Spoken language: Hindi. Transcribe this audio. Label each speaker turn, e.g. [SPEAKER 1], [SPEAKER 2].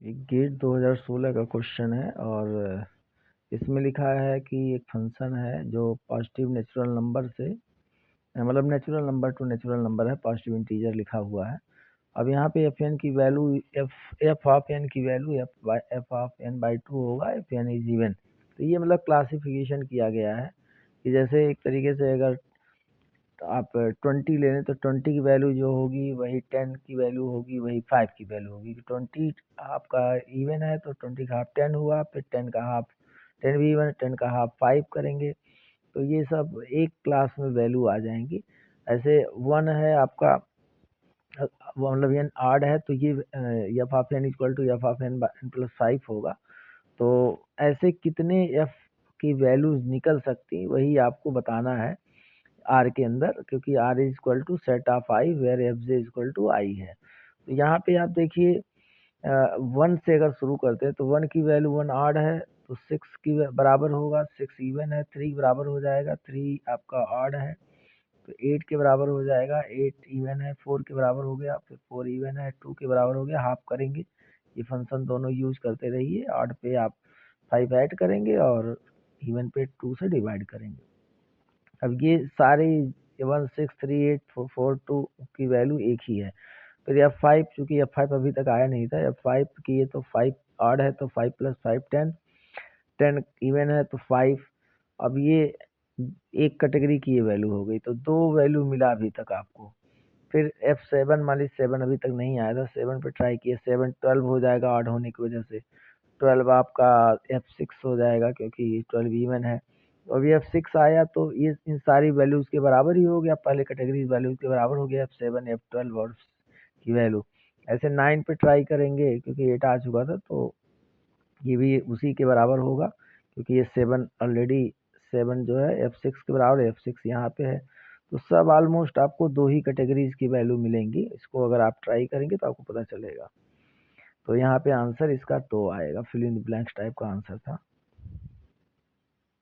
[SPEAKER 1] एक गेट 2016 का क्वेश्चन है और इसमें लिखा है कि एक फंक्शन है जो पॉजिटिव नेचुरल नंबर से मतलब natural number to natural number है, पॉजिटिव इंटीजर लिखा हुआ है। अब यहाँ पे एफ एन की वैल्यू एफ ऑफ एन की value F of N by two होगा एफ एन इज इवन। तो ये मतलब क्लासिफिकेशन किया गया है कि जैसे एक तरीके से अगर आप 20 ले लें तो 20 की वैल्यू जो होगी वही 10 की वैल्यू होगी, वही 5 की वैल्यू होगी। 20 आपका इवन है तो 20 का हाफ 10 हुआ, फिर 10 का हाफ 10 भी इवन, 10 का हाफ 5 करेंगे तो ये सब एक क्लास में वैल्यू आ जाएंगी। ऐसे 1 है आपका मतलब एन आड है तो ये F of N equal to F of N plus 5 होगा। तो ऐसे कितने एफ की वैल्यूज निकल सकती वही आपको बताना है आर के अंदर, क्योंकि R is equal to set of I where F J is equal to I है। तो यहाँ पे आप देखिए 1 से अगर शुरू करते हैं तो 1 की वैल्यू 1 आड है तो 6 की बराबर होगा, 6 इवन है, 3 बराबर हो जाएगा, 3 आपका आड है तो 8 के बराबर हो जाएगा, 8 इवन है, 4 के बराबर हो गया, फिर 4 इवन है, 2 के बराबर हो गया, हाफ करेंगे। ये फंक्शन दोनों यूज करते रहिए। आड पे आप 5 ऐड करेंगे और इवन पे 2 से डिवाइड करेंगे। अब ये सारे 1638442 की वैल्यू एक ही है। फिर F5 चूंकि F5 अभी तक आया नहीं था, F5 की ये तो 5 आड है तो 5 प्लस 5 10, 10 इवन है तो 5। अब ये एक कैटेगरी की ये वैल्यू हो गई, तो दो वैल्यू मिला अभी तक आपको। फिर F7 मान लीजिए 7 अभी तक नहीं आया था, 7 पे ट्राई किए, 7 12 हो जाएगा आड होने की वजह से, 12 आपका F6 हो जाएगा क्योंकि 12 इवन है। तो अभी F6 आया तो ये इन सारी वैल्यूज के बराबर ही हो गया, पहले कैटेगरी वैल्यूज के बराबर हो गया F7 F12 और की वैल्यू। ऐसे 9 पे ट्राई करेंगे क्योंकि 8 आ चुका था तो ये भी उसी के बराबर होगा, क्योंकि ये 7 ऑलरेडी 7 जो है F6 के बराबर है, F6 यहाँ पे है। तो सब ऑलमोस्ट आपको दो ही कैटेगरीज की वैल्यू मिलेंगी। इसको अगर आप ट्राई करेंगे तो आपको पता चलेगा। तो यहाँ पे आंसर इसका 2 आएगा, fill in the blanks type का आंसर था।